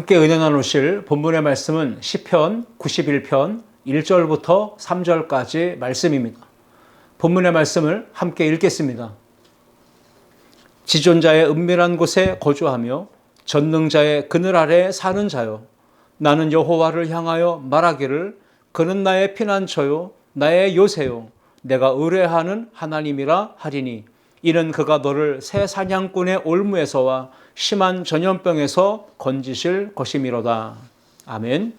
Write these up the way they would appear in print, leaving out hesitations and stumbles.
함께 은혜 나누실 본문의 말씀은 시편 91편 1절부터 3절까지 말씀입니다. 본문의 말씀을 함께 읽겠습니다. 지존자의 은밀한 곳에 거주하며 전능자의 그늘 아래 사는 자요, 나는 여호와를 향하여 말하기를 그는 나의 피난처요 나의 요새요 내가 의뢰하는 하나님이라 하리니 이는 그가 너를 새 사냥꾼의 올무에서와 심한 전염병에서 건지실 것이미로다. 아멘.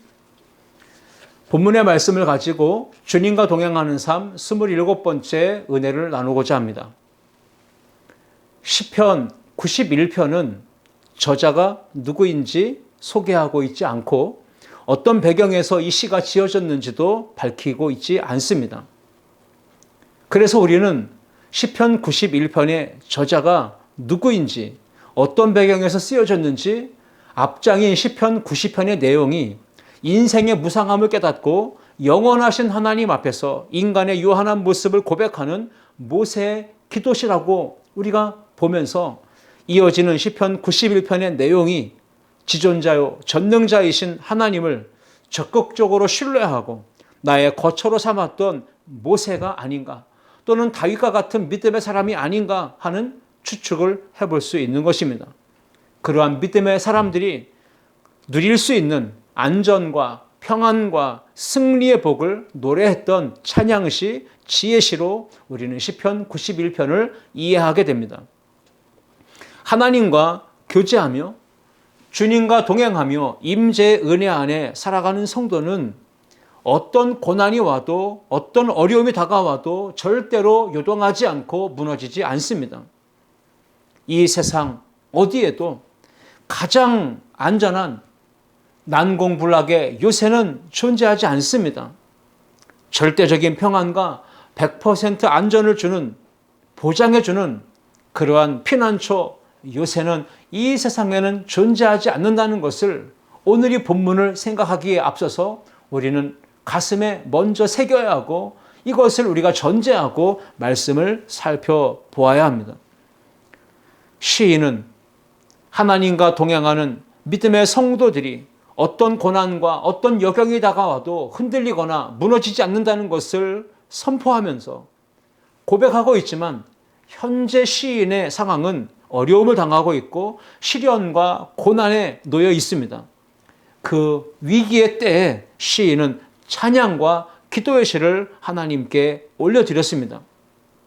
본문의 말씀을 가지고 주님과 동행하는 삶 27번째 은혜를 나누고자 합니다. 시편 91편은 저자가 누구인지 소개하고 있지 않고 어떤 배경에서 이 시가 지어졌는지도 밝히고 있지 않습니다. 그래서 우리는 시편 91편의 저자가 누구인지, 어떤 배경에서 쓰여졌는지 앞장인 시편 90편의 내용이 인생의 무상함을 깨닫고 영원하신 하나님 앞에서 인간의 유한한 모습을 고백하는 모세의 기도시라고 우리가 보면서 이어지는 시편 91편의 내용이 지존자요 전능자이신 하나님을 적극적으로 신뢰하고 나의 거처로 삼았던 모세가 아닌가, 또는 다윗과 같은 믿음의 사람이 아닌가 하는 추측을 해볼 수 있는 것입니다. 그러한 믿음의 사람들이 누릴 수 있는 안전과 평안과 승리의 복을 노래했던 찬양시, 지혜시로 우리는 시편 91편을 이해하게 됩니다. 하나님과 교제하며 주님과 동행하며 임재의 은혜 안에 살아가는 성도는 어떤 고난이 와도, 어떤 어려움이 다가와도 절대로 요동하지 않고 무너지지 않습니다. 이 세상 어디에도 가장 안전한 난공불락의 요새는 존재하지 않습니다. 절대적인 평안과 100% 안전을 주는, 보장해주는 그러한 피난처 요새는 이 세상에는 존재하지 않는다는 것을 오늘 이 본문을 생각하기에 앞서서 우리는 가슴에 먼저 새겨야 하고 이것을 우리가 전제하고 말씀을 살펴보아야 합니다. 시인은 하나님과 동행하는 믿음의 성도들이 어떤 고난과 어떤 여경이 다가와도 흔들리거나 무너지지 않는다는 것을 선포하면서 고백하고 있지만 현재 시인의 상황은 어려움을 당하고 있고 시련과 고난에 놓여 있습니다. 그 위기의 때에 시인은 찬양과 기도의 시를 하나님께 올려드렸습니다.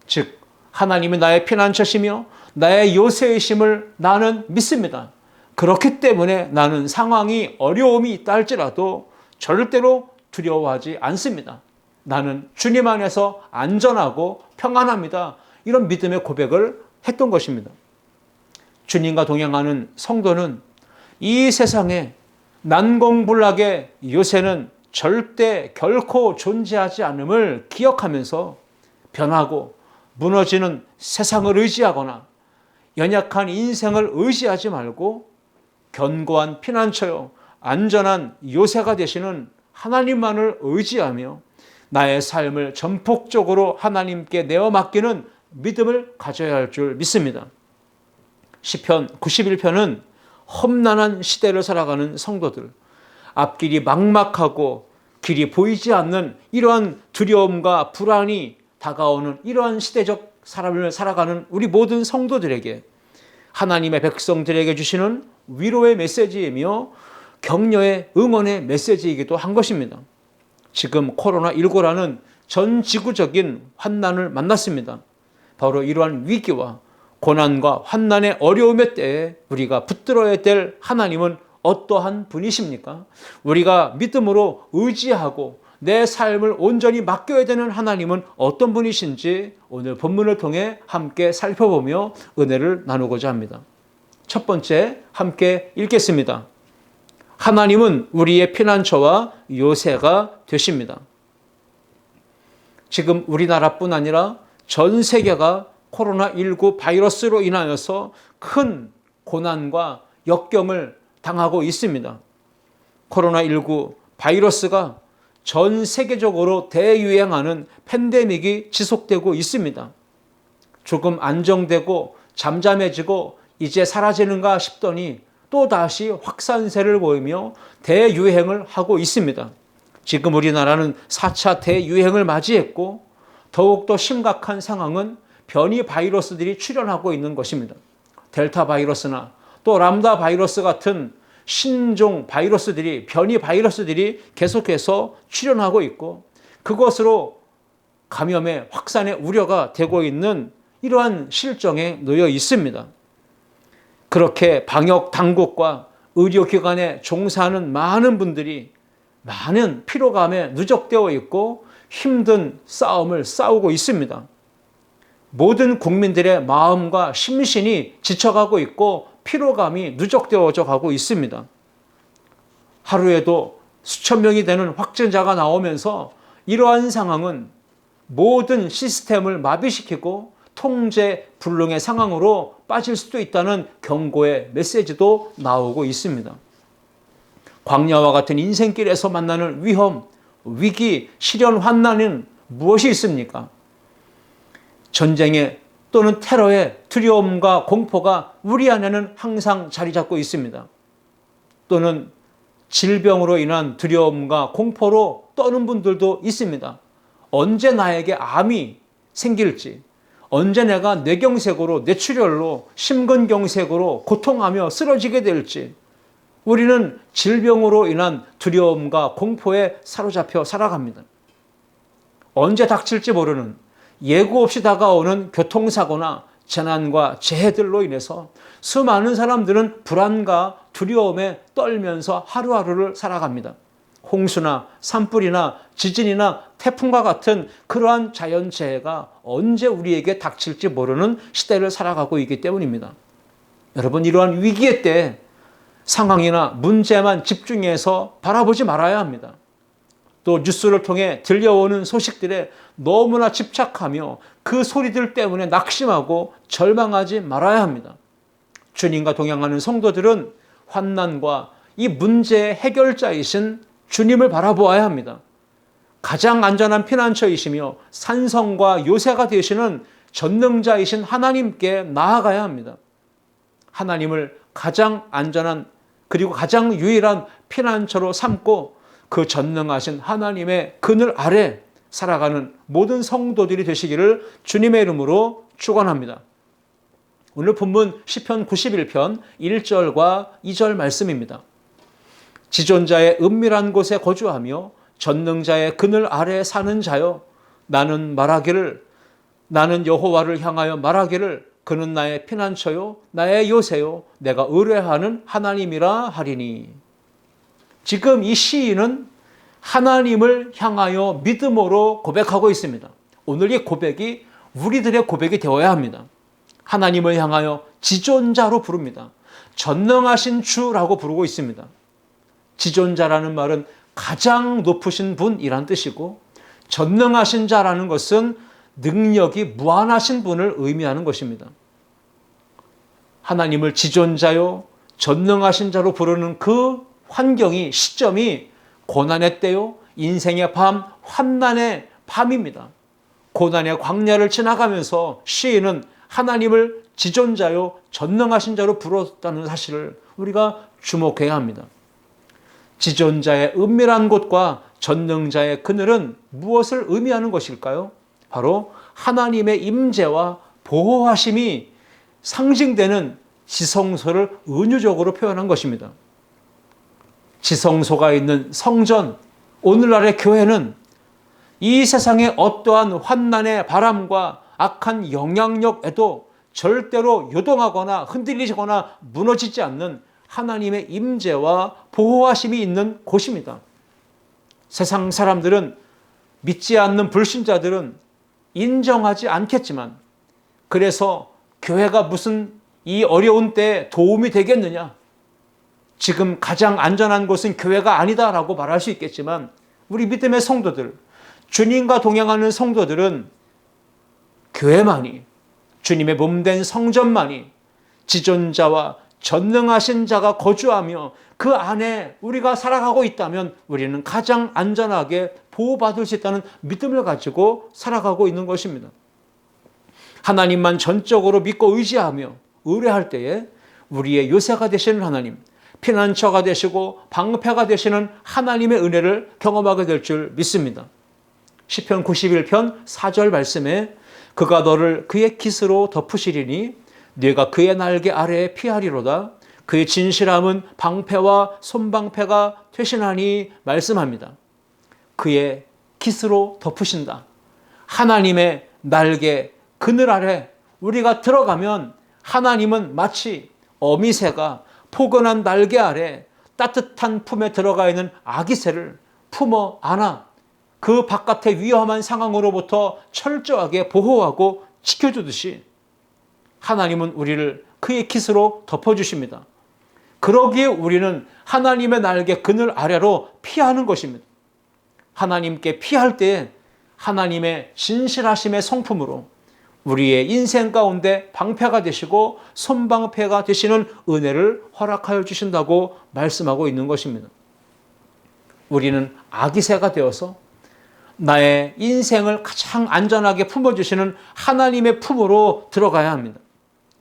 즉 하나님이 나의 피난처시며 나의 요새이심을 나는 믿습니다. 그렇기 때문에 나는 상황이 어려움이 있다 할지라도 절대로 두려워하지 않습니다. 나는 주님 안에서 안전하고 평안합니다. 이런 믿음의 고백을 했던 것입니다. 주님과 동행하는 성도는 이 세상에 난공불락의 요새는 절대 결코 존재하지 않음을 기억하면서 변하고 무너지는 세상을 의지하거나 연약한 인생을 의지하지 말고 견고한 피난처요 안전한 요새가 되시는 하나님만을 의지하며 나의 삶을 전폭적으로 하나님께 내어 맡기는 믿음을 가져야 할 줄 믿습니다. 시편 91편은 험난한 시대를 살아가는 성도들, 앞길이 막막하고 길이 보이지 않는 이러한 두려움과 불안이 다가오는 이러한 시대적 삶을 살아가는 우리 모든 성도들에게 하나님의 백성들에게 주시는 위로의 메시지이며 격려의 응원의 메시지이기도 한 것입니다. 지금 코로나19라는 전 지구적인 환난을 만났습니다. 바로 이러한 위기와 고난과 환난의 어려움의 때에 우리가 붙들어야 될 하나님은 어떠한 분이십니까? 우리가 믿음으로 의지하고 내 삶을 온전히 맡겨야 되는 하나님은 어떤 분이신지 오늘 본문을 통해 함께 살펴보며 은혜를 나누고자 합니다. 첫 번째, 함께 읽겠습니다. 하나님은 우리의 피난처와 요새가 되십니다. 지금 우리나라뿐 아니라 전 세계가 코로나19 바이러스로 인하여서 큰 고난과 역경을 당하고 있습니다. 코로나19 바이러스가 전 세계적으로 대유행하는 팬데믹이 지속되고 있습니다. 조금 안정되고 잠잠해지고 이제 사라지는가 싶더니 또다시 확산세를 보이며 대유행을 하고 있습니다. 지금 우리나라는 4차 대유행을 맞이했고 더욱더 심각한 상황은 변이 바이러스들이 출현하고 있는 것입니다. 델타 바이러스나 또 람다 바이러스 같은 신종 바이러스들이, 변이 바이러스들이 계속해서 출현하고 있고 그것으로 감염의 확산의 우려가 되고 있는 이러한 실정에 놓여 있습니다. 그렇게 방역 당국과 의료기관에 종사하는 많은 분들이 많은 피로감에 누적되어 있고 힘든 싸움을 싸우고 있습니다. 모든 국민들의 마음과 심신이 지쳐가고 있고 피로감이 누적되어져 가고 있습니다. 하루에도 수천 명이 되는 확진자가 나오면서 이러한 상황은 모든 시스템을 마비시키고 통제 불능의 상황으로 빠질 수도 있다는 경고의 메시지도 나오고 있습니다. 광야와 같은 인생길에서 만나는 위험, 위기, 시련, 환난은 무엇이 있습니까? 전쟁의 또는 테러의 두려움과 공포가 우리 안에는 항상 자리 잡고 있습니다. 또는 질병으로 인한 두려움과 공포로 떠는 분들도 있습니다. 언제 나에게 암이 생길지, 언제 내가 뇌경색으로, 뇌출혈로, 심근경색으로 고통하며 쓰러지게 될지, 우리는 질병으로 인한 두려움과 공포에 사로잡혀 살아갑니다. 언제 닥칠지 모르는 예고 없이 다가오는 교통사고나 재난과 재해들로 인해서 수많은 사람들은 불안과 두려움에 떨면서 하루하루를 살아갑니다. 홍수나 산불이나 지진이나 태풍과 같은 그러한 자연재해가 언제 우리에게 닥칠지 모르는 시대를 살아가고 있기 때문입니다. 여러분, 이러한 위기의 때 상황이나 문제만 집중해서 바라보지 말아야 합니다. 또 뉴스를 통해 들려오는 소식들에 너무나 집착하며 그 소리들 때문에 낙심하고 절망하지 말아야 합니다. 주님과 동행하는 성도들은 환난과 이 문제의 해결자이신 주님을 바라보아야 합니다. 가장 안전한 피난처이시며 산성과 요새가 되시는 전능자이신 하나님께 나아가야 합니다. 하나님을 가장 안전한 그리고 가장 유일한 피난처로 삼고 그 전능하신 하나님의 그늘 아래 살아가는 모든 성도들이 되시기를 주님의 이름으로 축원합니다. 오늘 본문 시편 91편 1절과 2절 말씀입니다. 지존자의 은밀한 곳에 거주하며 전능자의 그늘 아래 사는 자여, 나는 여호와를 향하여 말하기를 그는 나의 피난처요 나의 요새요 내가 의뢰하는 하나님이라 하리니. 지금 이 시인은 하나님을 향하여 믿음으로 고백하고 있습니다. 오늘 이 고백이 우리들의 고백이 되어야 합니다. 하나님을 향하여 지존자로 부릅니다. 전능하신 주라고 부르고 있습니다. 지존자라는 말은 가장 높으신 분이란 뜻이고, 전능하신 자라는 것은 능력이 무한하신 분을 의미하는 것입니다. 하나님을 지존자요 전능하신 자로 부르는 그 환경이, 시점이 고난의 때요, 인생의 밤, 환난의 밤입니다. 고난의 광야를 지나가면서 시인은 하나님을 지존자요 전능하신 자로 부르었다는 사실을 우리가 주목해야 합니다. 지존자의 은밀한 곳과 전능자의 그늘은 무엇을 의미하는 것일까요? 바로 하나님의 임재와 보호하심이 상징되는 지성소를 은유적으로 표현한 것입니다. 지성소가 있는 성전, 오늘날의 교회는 이 세상의 어떠한 환난의 바람과 악한 영향력에도 절대로 요동하거나 흔들리거나 무너지지 않는 하나님의 임재와 보호하심이 있는 곳입니다. 세상 사람들은, 믿지 않는 불신자들은 인정하지 않겠지만, 그래서 교회가 무슨 이 어려운 때에 도움이 되겠느냐, 지금 가장 안전한 곳은 교회가 아니다라고 말할 수 있겠지만, 우리 믿음의 성도들, 주님과 동행하는 성도들은 교회만이, 주님의 몸된 성전만이 지존자와 전능하신 자가 거주하며 그 안에 우리가 살아가고 있다면 우리는 가장 안전하게 보호받을 수 있다는 믿음을 가지고 살아가고 있는 것입니다. 하나님만 전적으로 믿고 의지하며 의뢰할 때에 우리의 요새가 되시는 하나님, 피난처가 되시고 방패가 되시는 하나님의 은혜를 경험하게 될 줄 믿습니다. 시편 91편 4절 말씀에 그가 너를 그의 깃으로 덮으시리니 네가 그의 날개 아래에 피하리로다. 그의 진실함은 방패와 손방패가 되시나니 말씀합니다. 그의 깃으로 덮으신다. 하나님의 날개 그늘 아래 우리가 들어가면 하나님은 마치 어미새가 포근한 날개 아래 따뜻한 품에 들어가 있는 아기 새를 품어 안아 그 바깥의 위험한 상황으로부터 철저하게 보호하고 지켜주듯이 하나님은 우리를 그의 깃으로 덮어주십니다. 그러기에 우리는 하나님의 날개 그늘 아래로 피하는 것입니다. 하나님께 피할 때 하나님의 진실하심의 성품으로 우리의 인생 가운데 방패가 되시고 손방패가 되시는 은혜를 허락하여 주신다고 말씀하고 있는 것입니다. 우리는 아기새가 되어서 나의 인생을 가장 안전하게 품어주시는 하나님의 품으로 들어가야 합니다.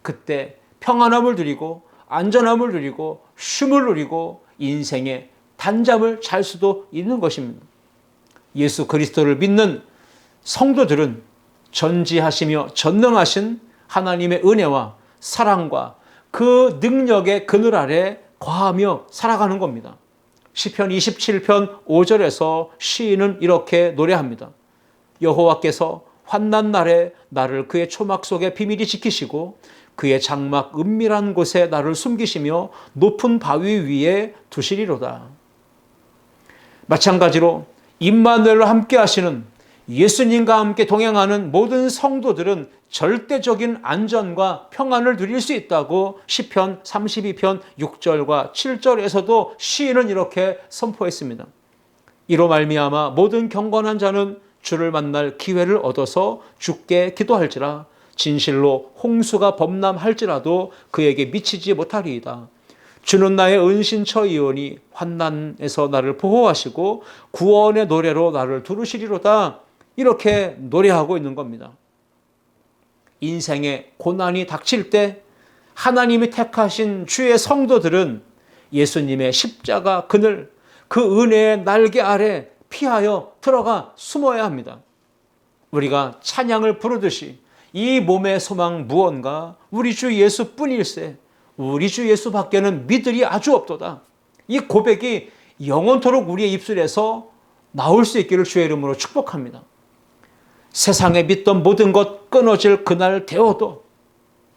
그때 평안함을 누리고 안전함을 누리고 쉼을 누리고 인생의 단잠을 잘 수도 있는 것입니다. 예수 그리스도를 믿는 성도들은 전지하시며 전능하신 하나님의 은혜와 사랑과 그 능력의 그늘 아래 거하며 살아가는 겁니다. 시편 27편 5절에서 시인은 이렇게 노래합니다. 여호와께서 환난 날에 나를 그의 초막 속에 비밀히 지키시고 그의 장막 은밀한 곳에 나를 숨기시며 높은 바위 위에 두시리로다. 마찬가지로 임마누엘과 함께 하시는 예수님과 함께 동행하는 모든 성도들은 절대적인 안전과 평안을 누릴 수 있다고 시편 32편 6절과 7절에서도 시인은 이렇게 선포했습니다. 이로 말미암아 모든 경건한 자는 주를 만날 기회를 얻어서 주께 기도할지라. 진실로 홍수가 범람할지라도 그에게 미치지 못하리이다. 주는 나의 은신처이오니 환난에서 나를 보호하시고 구원의 노래로 나를 두르시리로다. 이렇게 노래하고 있는 겁니다. 인생의 고난이 닥칠 때 하나님이 택하신 주의 성도들은 예수님의 십자가 그늘, 그 은혜의 날개 아래 피하여 들어가 숨어야 합니다. 우리가 찬양을 부르듯이 이 몸의 소망 무언가 우리 주 예수뿐일세, 우리 주 예수밖에는 믿으리 아주 없도다. 이 고백이 영원토록 우리의 입술에서 나올 수 있기를 주의 이름으로 축복합니다. 세상에 믿던 모든 것 끊어질 그날 되어도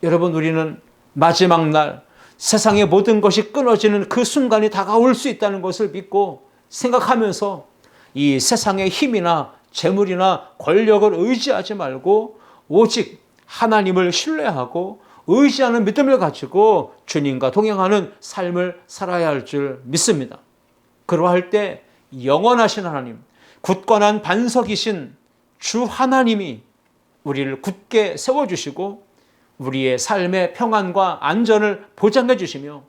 여러분, 우리는 마지막 날 세상의 모든 것이 끊어지는 그 순간이 다가올 수 있다는 것을 믿고 생각하면서 이 세상의 힘이나 재물이나 권력을 의지하지 말고 오직 하나님을 신뢰하고 의지하는 믿음을 가지고 주님과 동행하는 삶을 살아야 할 줄 믿습니다. 그러할 때 영원하신 하나님, 굳건한 반석이신 주 하나님이 우리를 굳게 세워주시고 우리의 삶의 평안과 안전을 보장해 주시며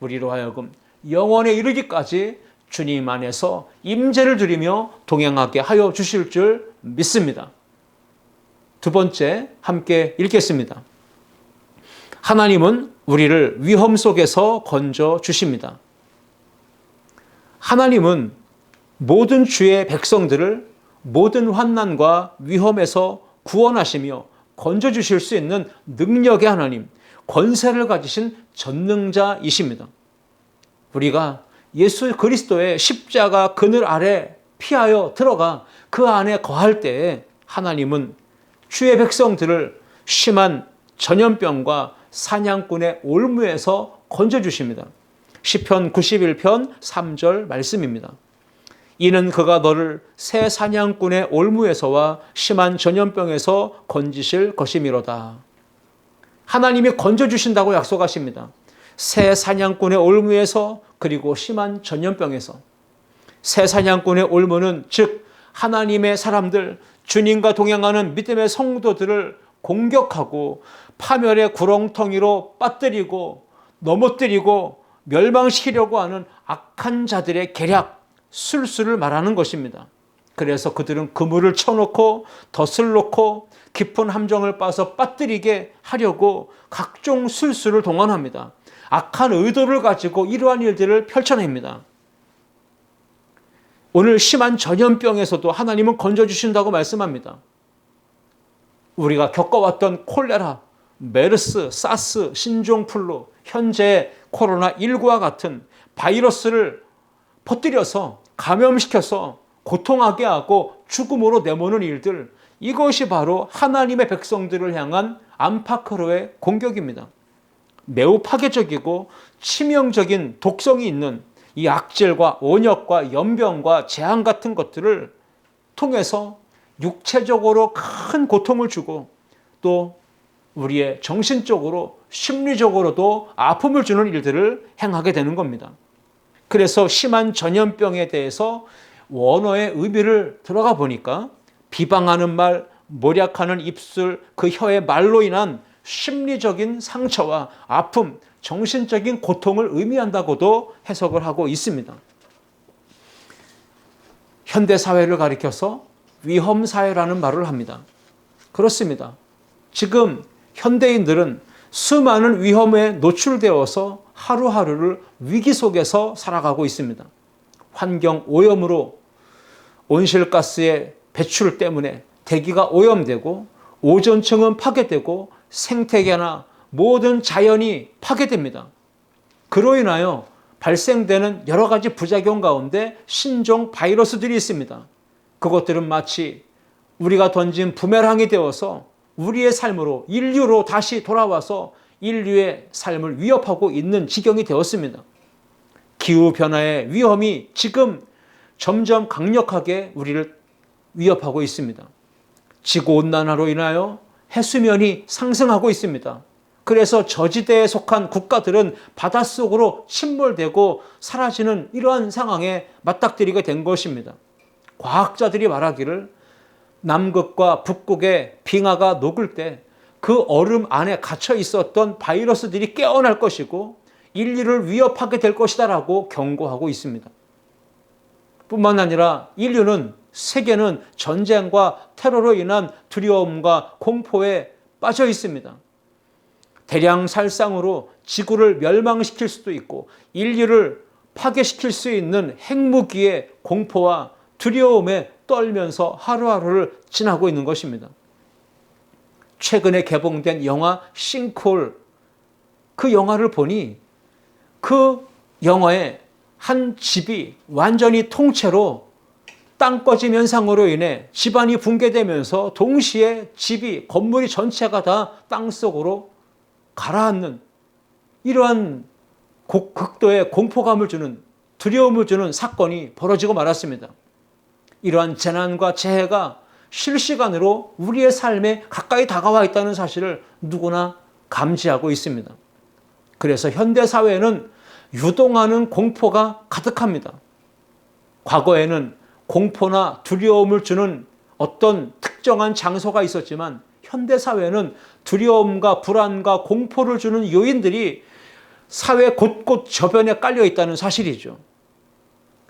우리로 하여금 영원에 이르기까지 주님 안에서 임재를 누리며 동행하게 하여 주실 줄 믿습니다. 두 번째, 함께 읽겠습니다. 하나님은 우리를 위험 속에서 건져 주십니다. 하나님은 모든 주의 백성들을 모든 환난과 위험에서 구원하시며 건져주실 수 있는 능력의 하나님, 권세를 가지신 전능자이십니다. 우리가 예수 그리스도의 십자가 그늘 아래 피하여 들어가 그 안에 거할 때에 하나님은 주의 백성들을 심한 전염병과 사냥꾼의 올무에서 건져주십니다. 시편 91편 3절 말씀입니다. 이는 그가 너를 새 사냥꾼의 올무에서와 심한 전염병에서 건지실 것이미로다. 하나님이 건져주신다고 약속하십니다. 새 사냥꾼의 올무에서, 그리고 심한 전염병에서. 새 사냥꾼의 올무는 즉 하나님의 사람들, 주님과 동행하는 믿음의 성도들을 공격하고 파멸의 구렁텅이로 빠뜨리고 넘어뜨리고 멸망시키려고 하는 악한 자들의 계략, 술수를 말하는 것입니다. 그래서 그들은 그물을 쳐놓고 덫을 놓고 깊은 함정을 빠서 빠뜨리게 하려고 각종 술수를 동원합니다. 악한 의도를 가지고 이러한 일들을 펼쳐냅니다. 오늘 심한 전염병에서도 하나님은 건져주신다고 말씀합니다. 우리가 겪어왔던 콜레라, 메르스, 사스, 신종플루, 현재 코로나19와 같은 바이러스를 퍼뜨려서 감염시켜서 고통하게 하고 죽음으로 내모는 일들, 이것이 바로 하나님의 백성들을 향한 안팎으로의 공격입니다. 매우 파괴적이고 치명적인 독성이 있는 이 악질과 온역과 연병과 재앙 같은 것들을 통해서 육체적으로 큰 고통을 주고 또 우리의 정신적으로 심리적으로도 아픔을 주는 일들을 행하게 되는 겁니다. 그래서 심한 전염병에 대해서 원어의 의미를 들어가 보니까 비방하는 말, 모략하는 입술, 그 혀의 말로 인한 심리적인 상처와 아픔, 정신적인 고통을 의미한다고도 해석을 하고 있습니다. 현대사회를 가리켜서 위험사회라는 말을 합니다. 그렇습니다. 지금 현대인들은 수많은 위험에 노출되어서 하루하루를 위기 속에서 살아가고 있습니다. 환경 오염으로 온실가스의 배출 때문에 대기가 오염되고 오존층은 파괴되고 생태계나 모든 자연이 파괴됩니다. 그로 인하여 발생되는 여러 가지 부작용 가운데 신종 바이러스들이 있습니다. 그것들은 마치 우리가 던진 부메랑이 되어서 우리의 삶으로 인류로 다시 돌아와서 인류의 삶을 위협하고 있는 지경이 되었습니다. 기후변화의 위험이 지금 점점 강력하게 우리를 위협하고 있습니다. 지구온난화로 인하여 해수면이 상승하고 있습니다. 그래서 저지대에 속한 국가들은 바닷속으로 침몰되고 사라지는 이러한 상황에 맞닥뜨리게 된 것입니다. 과학자들이 말하기를 남극과 북극의 빙하가 녹을 때 그 얼음 안에 갇혀 있었던 바이러스들이 깨어날 것이고 인류를 위협하게 될 것이다라고 경고하고 있습니다. 뿐만 아니라 세계는 전쟁과 테러로 인한 두려움과 공포에 빠져 있습니다. 대량 살상으로 지구를 멸망시킬 수도 있고 인류를 파괴시킬 수 있는 핵무기의 공포와 두려움에 떨면서 하루하루를 지나고 있는 것입니다. 최근에 개봉된 영화 싱크홀, 그 영화를 보니 그 영화에 한 집이 완전히 통째로 땅꺼짐 현상으로 인해 집안이 붕괴되면서 동시에 건물이 전체가 다 땅속으로 가라앉는 이러한 극도의 공포감을 주는, 두려움을 주는 사건이 벌어지고 말았습니다. 이러한 재난과 재해가 실시간으로 우리의 삶에 가까이 다가와 있다는 사실을 누구나 감지하고 있습니다. 그래서 현대사회는 유동하는 공포가 가득합니다. 과거에는 공포나 두려움을 주는 어떤 특정한 장소가 있었지만 현대사회는 두려움과 불안과 공포를 주는 요인들이 사회 곳곳 저변에 깔려 있다는 사실이죠.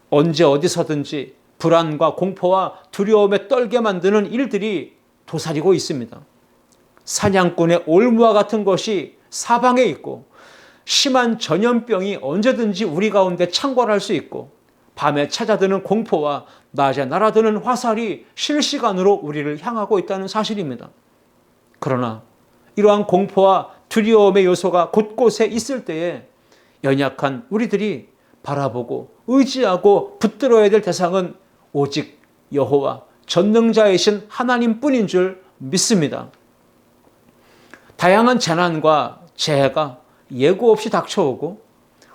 언제 어디서든지 불안과 공포와 두려움에 떨게 만드는 일들이 도사리고 있습니다. 사냥꾼의 올무와 같은 것이 사방에 있고 심한 전염병이 언제든지 우리 가운데 창궐할 수 있고 밤에 찾아드는 공포와 낮에 날아드는 화살이 실시간으로 우리를 향하고 있다는 사실입니다. 그러나 이러한 공포와 두려움의 요소가 곳곳에 있을 때에 연약한 우리들이 바라보고 의지하고 붙들어야 될 대상은 오직 여호와 전능자이신 하나님뿐인 줄 믿습니다. 다양한 재난과 재해가 예고 없이 닥쳐오고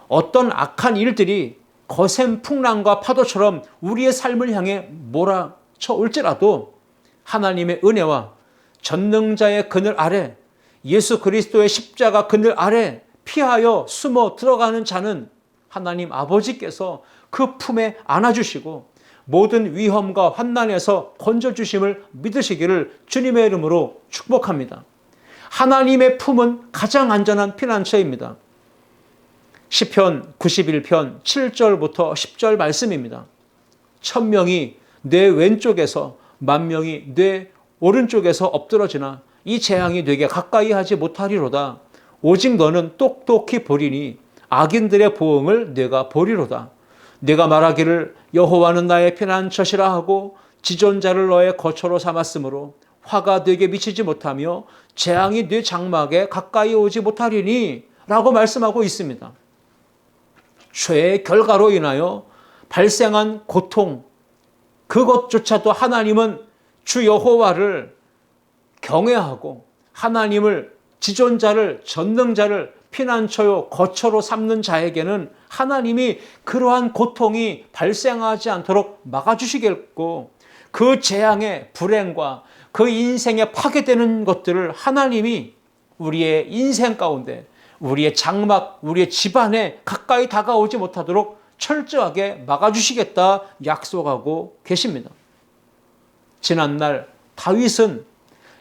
어떤 악한 일들이 거센 풍랑과 파도처럼 우리의 삶을 향해 몰아쳐 올지라도 하나님의 은혜와 전능자의 그늘 아래, 예수 그리스도의 십자가 그늘 아래 피하여 숨어 들어가는 자는 하나님 아버지께서 그 품에 안아주시고 모든 위험과 환난에서 건져주심을 믿으시기를 주님의 이름으로 축복합니다. 하나님의 품은 가장 안전한 피난처입니다. 시편 91편 7절부터 10절 말씀입니다. 1000명이 내 왼쪽에서 10,000명이 내 오른쪽에서 엎드러지나 이 재앙이 내게 가까이 하지 못하리로다. 오직 너는 똑똑히 보리니 악인들의 보응을 내가 보리로다. 내가 말하기를 여호와는 나의 피난처시라 하고 지존자를 너의 거처로 삼았으므로 화가 네게 미치지 못하며 재앙이 네 장막에 가까이 오지 못하리니 라고 말씀하고 있습니다. 죄의 결과로 인하여 발생한 고통, 그것조차도 하나님은 주 여호와를 경외하고 하나님을 지존자를 전능자를 피난처요 거처로 삼는 자에게는 하나님이 그러한 고통이 발생하지 않도록 막아주시겠고 그 재앙의 불행과 그 인생에 파괴되는 것들을 하나님이 우리의 인생 가운데 우리의 장막, 우리의 집안에 가까이 다가오지 못하도록 철저하게 막아주시겠다 약속하고 계십니다. 지난날 다윗은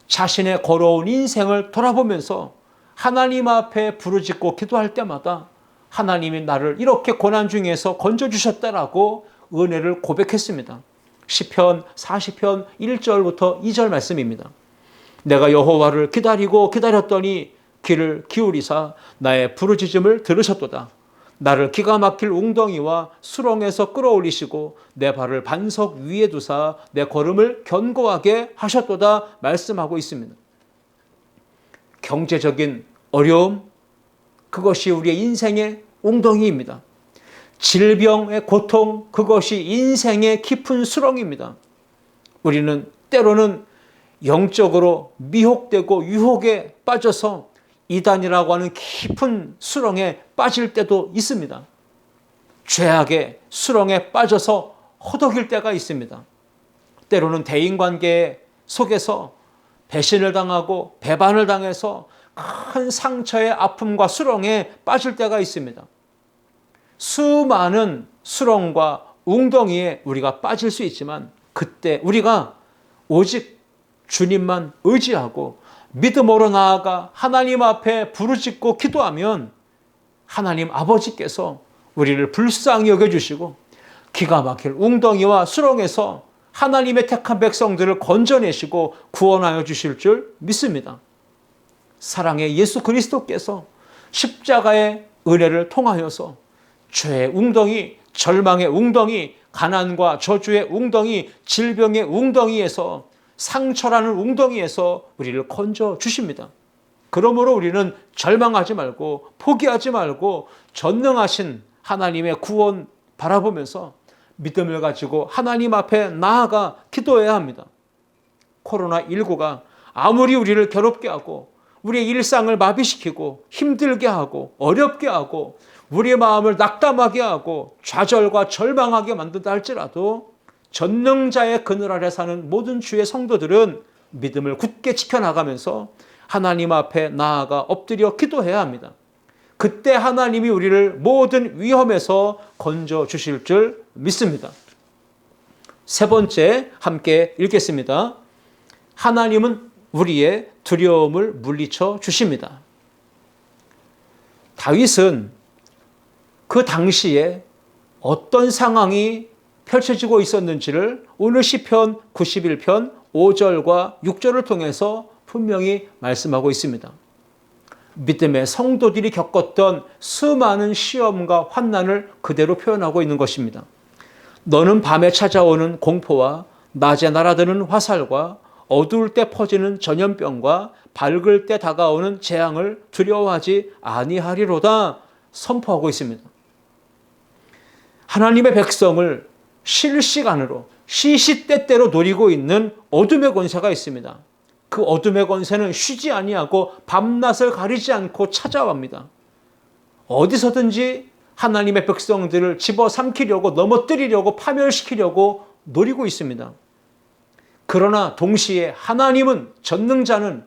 자신의 걸어온 인생을 돌아보면서 하나님 앞에 부르짖고 기도할 때마다 하나님이 나를 이렇게 고난 중에서 건져주셨다라고 은혜를 고백했습니다. 시편 40편 1절부터 2절 말씀입니다. 내가 여호와를 기다리고 기다렸더니 귀를 기울이사 나의 부르짖음을 들으셨도다. 나를 기가 막힐 웅덩이와 수렁에서 끌어올리시고 내 발을 반석 위에 두사 내 걸음을 견고하게 하셨도다 말씀하고 있습니다. 경제적인 어려움, 그것이 우리의 인생의 웅덩이입니다. 질병의 고통, 그것이 인생의 깊은 수렁입니다. 우리는 때로는 영적으로 미혹되고 유혹에 빠져서 이단이라고 하는 깊은 수렁에 빠질 때도 있습니다. 죄악의 수렁에 빠져서 허덕일 때가 있습니다. 때로는 대인관계 속에서 배신을 당하고 배반을 당해서 큰 상처의 아픔과 수렁에 빠질 때가 있습니다. 수많은 수렁과 웅덩이에 우리가 빠질 수 있지만 그때 우리가 오직 주님만 의지하고 믿음으로 나아가 하나님 앞에 부르짖고 기도하면 하나님 아버지께서 우리를 불쌍히 여겨주시고 기가 막힐 웅덩이와 수렁에서 하나님의 택한 백성들을 건져내시고 구원하여 주실 줄 믿습니다. 사랑의 예수 그리스도께서 십자가의 은혜를 통하여서 죄의 웅덩이, 절망의 웅덩이, 가난과 저주의 웅덩이, 질병의 웅덩이에서 상처라는 웅덩이에서 우리를 건져 주십니다. 그러므로 우리는 절망하지 말고 포기하지 말고 전능하신 하나님의 구원 바라보면서 믿음을 가지고 하나님 앞에 나아가 기도해야 합니다. 코로나19가 아무리 우리를 괴롭게 하고 우리의 일상을 마비시키고 힘들게 하고 어렵게 하고 우리의 마음을 낙담하게 하고 좌절과 절망하게 만든다 할지라도 전능자의 그늘 아래 사는 모든 주의 성도들은 믿음을 굳게 지켜나가면서 하나님 앞에 나아가 엎드려 기도해야 합니다. 그때 하나님이 우리를 모든 위험에서 건져 주실 줄 믿습니다. 세 번째 함께 읽겠습니다. 하나님은 우리의 두려움을 물리쳐 주십니다. 다윗은 그 당시에 어떤 상황이 펼쳐지고 있었는지를 오늘 시편 91편 5절과 6절을 통해서 분명히 말씀하고 있습니다. 믿음의 성도들이 겪었던 수많은 시험과 환난을 그대로 표현하고 있는 것입니다. 너는 밤에 찾아오는 공포와 낮에 날아드는 화살과 어두울 때 퍼지는 전염병과 밝을 때 다가오는 재앙을 두려워하지 아니하리로다 선포하고 있습니다. 하나님의 백성을 실시간으로 시시때때로 노리고 있는 어둠의 권세가 있습니다. 그 어둠의 권세는 쉬지 아니하고 밤낮을 가리지 않고 찾아옵니다. 어디서든지 하나님의 백성들을 집어삼키려고 넘어뜨리려고 파멸시키려고 노리고 있습니다. 그러나 동시에 하나님은 전능자는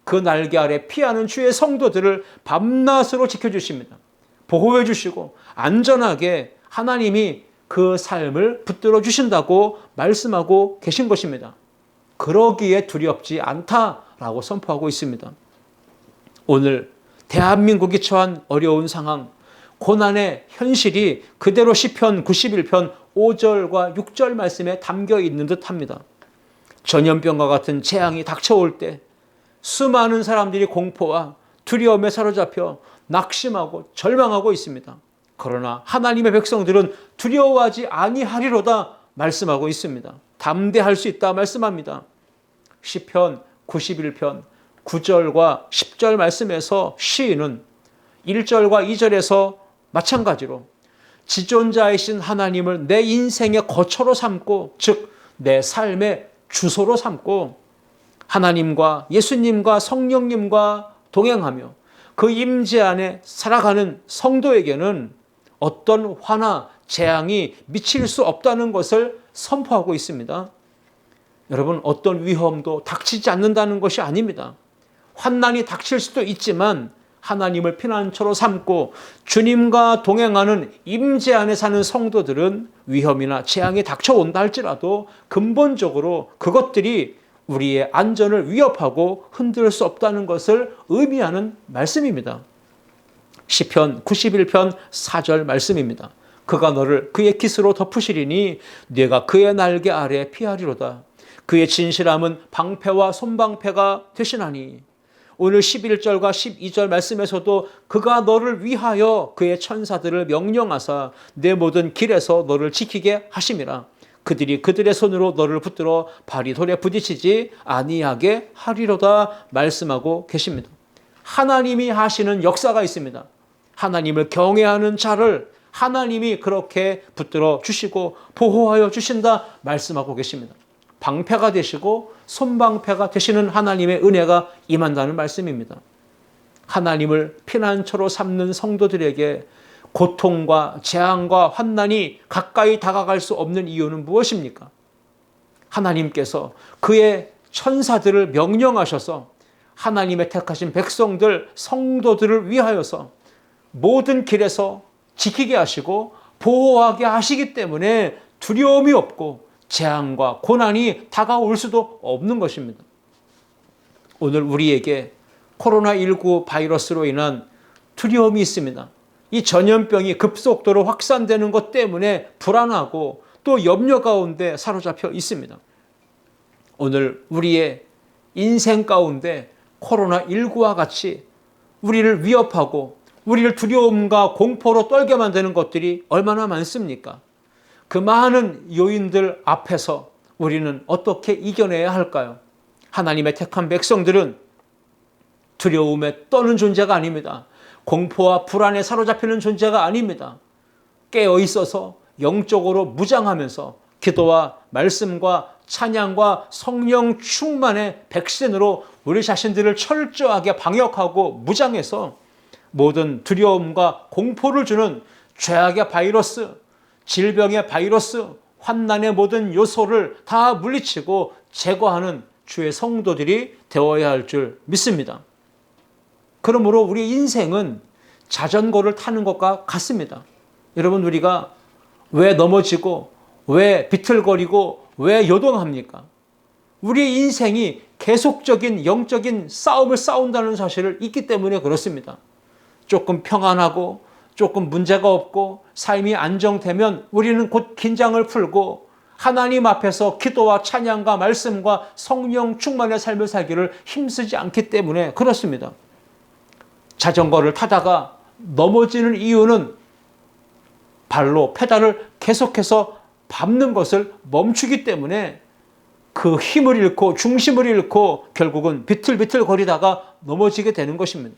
그 날개 아래 피하는 주의 성도들을 밤낮으로 지켜주십니다. 보호해 주시고 안전하게 하나님이 그 삶을 붙들어 주신다고 말씀하고 계신 것입니다. 그러기에 두렵지 않다라고 선포하고 있습니다. 오늘 대한민국이 처한 어려운 상황, 고난의 현실이 그대로 시편 91편 5절과 6절 말씀에 담겨 있는 듯합니다. 전염병과 같은 재앙이 닥쳐올 때 수많은 사람들이 공포와 두려움에 사로잡혀 낙심하고 절망하고 있습니다. 그러나 하나님의 백성들은 두려워하지 아니하리로다 말씀하고 있습니다. 담대할 수 있다 말씀합니다. 시편 91편 9절과 10절 말씀에서 시인은 1절과 2절에서 마찬가지로 지존자이신 하나님을 내 인생의 거처로 삼고, 즉 내 삶의 주소로 삼고 하나님과 예수님과 성령님과 동행하며 그 임재 안에 살아가는 성도에게는 어떤 화나 재앙이 미칠 수 없다는 것을 선포하고 있습니다. 여러분, 어떤 위험도 닥치지 않는다는 것이 아닙니다. 환난이 닥칠 수도 있지만 하나님을 피난처로 삼고 주님과 동행하는 임재 안에 사는 성도들은 위험이나 재앙이 닥쳐온다 할지라도 근본적으로 그것들이 우리의 안전을 위협하고 흔들 수 없다는 것을 의미하는 말씀입니다. 시편 91편 4절 말씀입니다. 그가 너를 그의 깃으로 덮으시리니 네가 그의 날개 아래 피하리로다. 그의 진실함은 방패와 손방패가 되시나니. 오늘 11절과 12절 말씀에서도 그가 너를 위하여 그의 천사들을 명령하사 내 모든 길에서 너를 지키게 하심이라. 그들이 그들의 손으로 너를 붙들어 발이 돌에 부딪히지 아니하게 하리로다 말씀하고 계십니다. 하나님이 하시는 역사가 있습니다. 하나님을 경외하는 자를 하나님이 그렇게 붙들어 주시고 보호하여 주신다 말씀하고 계십니다. 방패가 되시고 손방패가 되시는 하나님의 은혜가 임한다는 말씀입니다. 하나님을 피난처로 삼는 성도들에게 고통과 재앙과 환난이 가까이 다가갈 수 없는 이유는 무엇입니까? 하나님께서 그의 천사들을 명령하셔서 하나님의 택하신 백성들, 성도들을 위하여서 모든 길에서 지키게 하시고 보호하게 하시기 때문에 두려움이 없고 재앙과 고난이 다가올 수도 없는 것입니다. 오늘 우리에게 코로나19 바이러스로 인한 두려움이 있습니다. 이 전염병이 급속도로 확산되는 것 때문에 불안하고 또 염려 가운데 사로잡혀 있습니다. 오늘 우리의 인생 가운데 코로나19와 같이 우리를 위협하고 우리를 두려움과 공포로 떨게 만드는 것들이 얼마나 많습니까? 그 많은 요인들 앞에서 우리는 어떻게 이겨내야 할까요? 하나님의 택한 백성들은 두려움에 떠는 존재가 아닙니다. 공포와 불안에 사로잡히는 존재가 아닙니다. 깨어 있어서 영적으로 무장하면서 기도와 말씀과 찬양과 성령 충만의 백신으로 우리 자신들을 철저하게 방역하고 무장해서 모든 두려움과 공포를 주는 죄악의 바이러스, 질병의 바이러스, 환난의 모든 요소를 다 물리치고 제거하는 주의 성도들이 되어야 할 줄 믿습니다. 그러므로 우리 인생은 자전거를 타는 것과 같습니다. 여러분, 우리가 왜 넘어지고 왜 비틀거리고 왜 요동합니까? 우리의 인생이 계속적인 영적인 싸움을 싸운다는 사실을 잊기 때문에 그렇습니다. 조금 평안하고 조금 문제가 없고 삶이 안정되면 우리는 곧 긴장을 풀고 하나님 앞에서 기도와 찬양과 말씀과 성령 충만의 삶을 살기를 힘쓰지 않기 때문에 그렇습니다. 자전거를 타다가 넘어지는 이유는 발로 페달을 계속해서 밟는 것을 멈추기 때문에 그 힘을 잃고 중심을 잃고 결국은 비틀비틀 거리다가 넘어지게 되는 것입니다.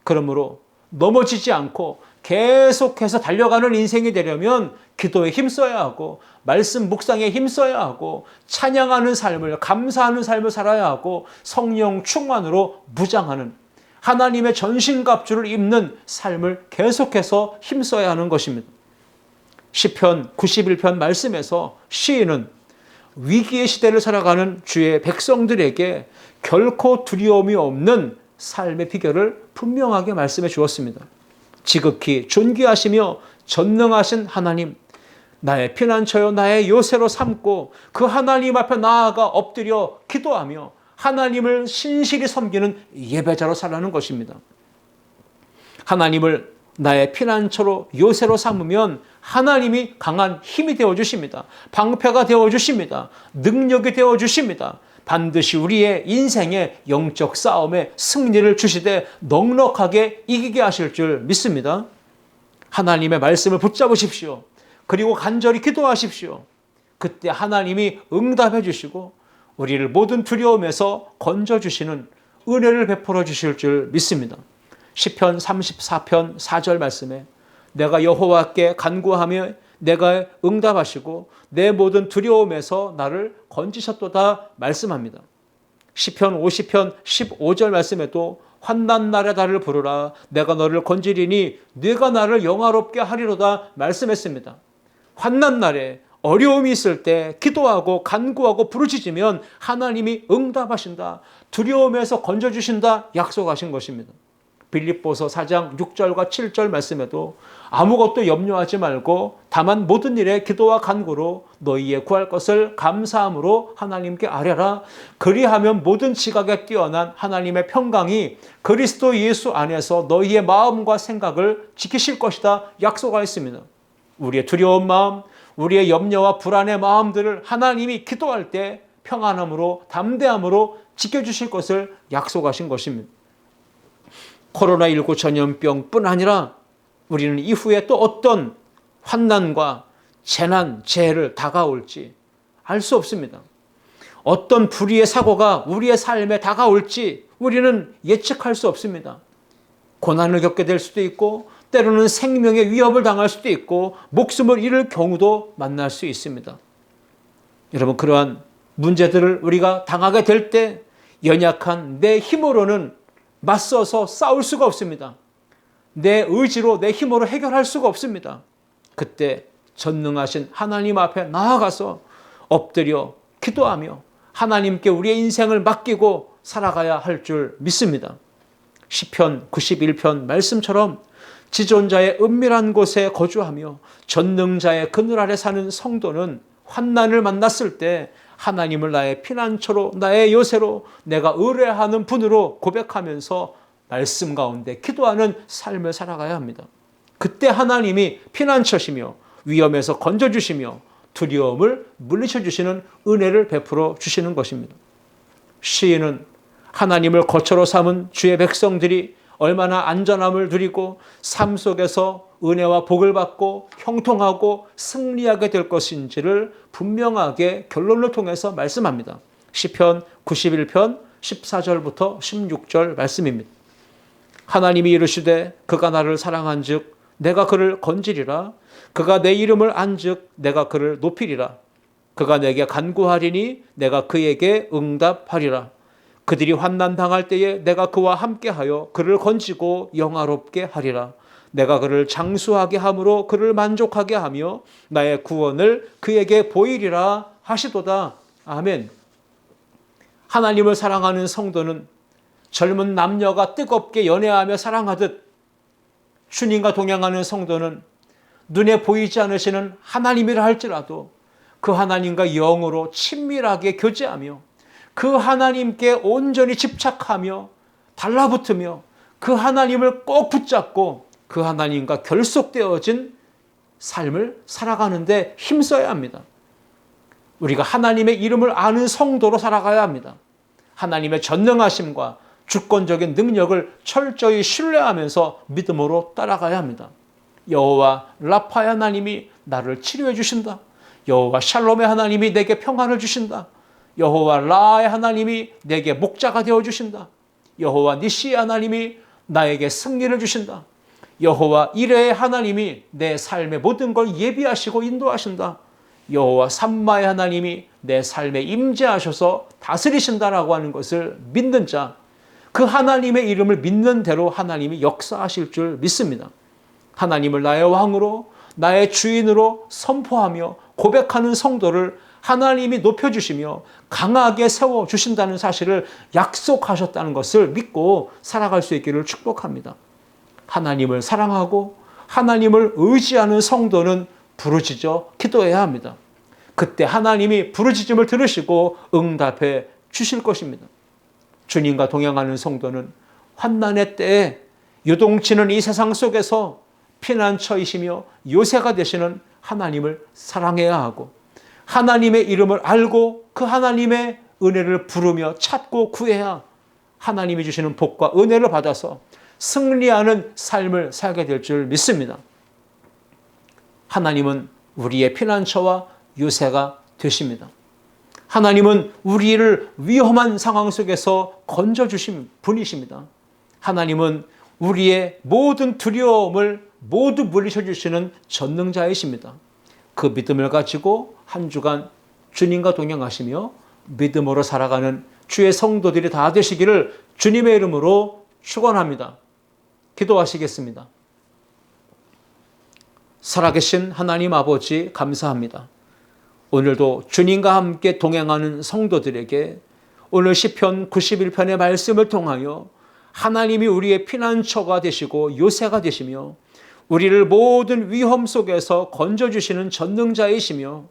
그러므로 넘어지지 않고 계속해서 달려가는 인생이 되려면 기도에 힘써야 하고 말씀 묵상에 힘써야 하고 찬양하는 삶을, 감사하는 삶을 살아야 하고 성령 충만으로 무장하는 하나님의 전신갑주를 입는 삶을 계속해서 힘써야 하는 것입니다. 시편 91편 말씀에서 시인은 위기의 시대를 살아가는 주의 백성들에게 결코 두려움이 없는 삶의 비결을 분명하게 말씀해 주었습니다. 지극히 존귀하시며 전능하신 하나님, 나의 피난처요 나의 요새로 삼고 그 하나님 앞에 나아가 엎드려 기도하며 하나님을 신실히 섬기는 예배자로 살아가는 것입니다. 하나님을 나의 피난처로 요새로 삼으면 하나님이 강한 힘이 되어주십니다. 방패가 되어주십니다. 능력이 되어주십니다. 반드시 우리의 인생의 영적 싸움에 승리를 주시되 넉넉하게 이기게 하실 줄 믿습니다. 하나님의 말씀을 붙잡으십시오. 그리고 간절히 기도하십시오. 그때 하나님이 응답해 주시고 우리를 모든 두려움에서 건져주시는 은혜를 베풀어 주실 줄 믿습니다. 시편 34편 4절 말씀에 내가 여호와께 간구하며 내가 응답하시고 내 모든 두려움에서 나를 건지셨도다 말씀합니다. 시편 50편 15절 말씀에도 환난 날에 나를 부르라 내가 너를 건지리니 네가 나를 영화롭게 하리로다 말씀했습니다. 환난 날에 어려움이 있을 때 기도하고 간구하고 부르짖으면 하나님이 응답하신다. 두려움에서 건져주신다 약속하신 것입니다. 빌립보서 4장 6절과 7절 말씀에도 아무것도 염려하지 말고 다만 모든 일에 기도와 간구로 너희의 구할 것을 감사함으로 하나님께 아뢰라. 그리하면 모든 지각에 뛰어난 하나님의 평강이 그리스도 예수 안에서 너희의 마음과 생각을 지키실 것이다 약속하였습니다. 우리의 두려운 마음, 우리의 염려와 불안의 마음들을 하나님이 기도할 때 평안함으로 담대함으로 지켜주실 것을 약속하신 것입니다. 코로나19 전염병뿐 아니라 우리는 이후에 또 어떤 환난과 재난, 재해를 다가올지 알 수 없습니다. 어떤 불의의 사고가 우리의 삶에 다가올지 우리는 예측할 수 없습니다. 고난을 겪게 될 수도 있고 때로는 생명의 위협을 당할 수도 있고 목숨을 잃을 경우도 만날 수 있습니다. 여러분, 그러한 문제들을 우리가 당하게 될 때 연약한 내 힘으로는 맞서서 싸울 수가 없습니다. 내 의지로 내 힘으로 해결할 수가 없습니다. 그때 전능하신 하나님 앞에 나아가서 엎드려 기도하며 하나님께 우리의 인생을 맡기고 살아가야 할 줄 믿습니다. 시편 91편 말씀처럼 지존자의 은밀한 곳에 거주하며 전능자의 그늘 아래 사는 성도는 환난을 만났을 때 하나님을 나의 피난처로 나의 요새로 내가 의뢰하는 분으로 고백하면서 말씀 가운데 기도하는 삶을 살아가야 합니다. 그때 하나님이 피난처시며 위험에서 건져주시며 두려움을 물리쳐주시는 은혜를 베풀어 주시는 것입니다. 시인은 하나님을 거처로 삼은 주의 백성들이 얼마나 안전함을 누리고 삶 속에서 은혜와 복을 받고 형통하고 승리하게 될 것인지를 분명하게 결론을 통해서 말씀합니다. 시편 91편 14절부터 16절 말씀입니다. 하나님이 이르시되 그가 나를 사랑한즉 내가 그를 건지리라. 그가 내 이름을 안즉 내가 그를 높이리라. 그가 내게 간구하리니 내가 그에게 응답하리라. 그들이 환난 당할 때에 내가 그와 함께하여 그를 건지고 영화롭게 하리라. 내가 그를 장수하게 함으로 그를 만족하게 하며 나의 구원을 그에게 보이리라 하시도다. 아멘. 하나님을 사랑하는 성도는 젊은 남녀가 뜨겁게 연애하며 사랑하듯 주님과 동행하는 성도는 눈에 보이지 않으시는 하나님이라 할지라도 그 하나님과 영으로 친밀하게 교제하며 그 하나님께 온전히 집착하며 달라붙으며 그 하나님을 꼭 붙잡고 그 하나님과 결속되어진 삶을 살아가는데 힘써야 합니다. 우리가 하나님의 이름을 아는 성도로 살아가야 합니다. 하나님의 전능하심과 주권적인 능력을 철저히 신뢰하면서 믿음으로 따라가야 합니다. 여호와 라파의 하나님이 나를 치료해 주신다. 여호와 샬롬의 하나님이 내게 평안을 주신다. 여호와 라의 하나님이 내게 목자가 되어주신다. 여호와 니시의 하나님이 나에게 승리를 주신다. 여호와 이레의 하나님이 내 삶의 모든 걸 예비하시고 인도하신다. 여호와 삼마의 하나님이 내 삶에 임재하셔서 다스리신다라고 하는 것을 믿는 자, 그 하나님의 이름을 믿는 대로 하나님이 역사하실 줄 믿습니다. 하나님을 나의 왕으로 나의 주인으로 선포하며 고백하는 성도를 하나님이 높여주시며 강하게 세워주신다는 사실을 약속하셨다는 것을 믿고 살아갈 수 있기를 축복합니다. 하나님을 사랑하고 하나님을 의지하는 성도는 부르짖어 기도해야 합니다. 그때 하나님이 부르짖음을 들으시고 응답해 주실 것입니다. 주님과 동행하는 성도는 환난의 때에 요동치는 이 세상 속에서 피난처이시며 요새가 되시는 하나님을 사랑해야 하고 하나님의 이름을 알고 그 하나님의 은혜를 부르며 찾고 구해야 하나님이 주시는 복과 은혜를 받아서 승리하는 삶을 살게 될 줄 믿습니다. 하나님은 우리의 피난처와 요새가 되십니다. 하나님은 우리를 위험한 상황 속에서 건져주신 분이십니다. 하나님은 우리의 모든 두려움을 모두 물리쳐 주시는 전능자이십니다. 그 믿음을 가지고 한 주간 주님과 동행하시며 믿음으로 살아가는 주의 성도들이 다 되시기를 주님의 이름으로 축원합니다. 기도하시겠습니다. 살아계신 하나님 아버지 감사합니다. 오늘도 주님과 함께 동행하는 성도들에게 오늘 시편 91편의 말씀을 통하여 하나님이 우리의 피난처가 되시고 요새가 되시며 우리를 모든 위험 속에서 건져주시는 전능자이시며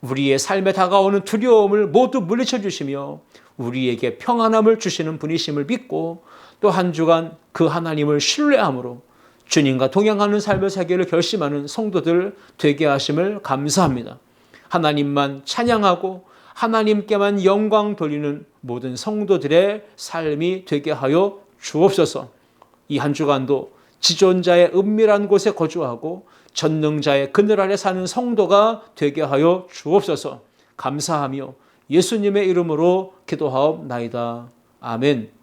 우리의 삶에 다가오는 두려움을 모두 물리쳐 주시며 우리에게 평안함을 주시는 분이심을 믿고 또 한 주간 그 하나님을 신뢰함으로 주님과 동행하는 삶을 살기를 결심하는 성도들 되게 하심을 감사합니다. 하나님만 찬양하고 하나님께만 영광 돌리는 모든 성도들의 삶이 되게 하여 주옵소서. 이 한 주간도 지존자의 은밀한 곳에 거주하고 전능자의 그늘 아래 사는 성도가 되게 하여 주옵소서. 감사하며 예수님의 이름으로 기도하옵나이다. 아멘.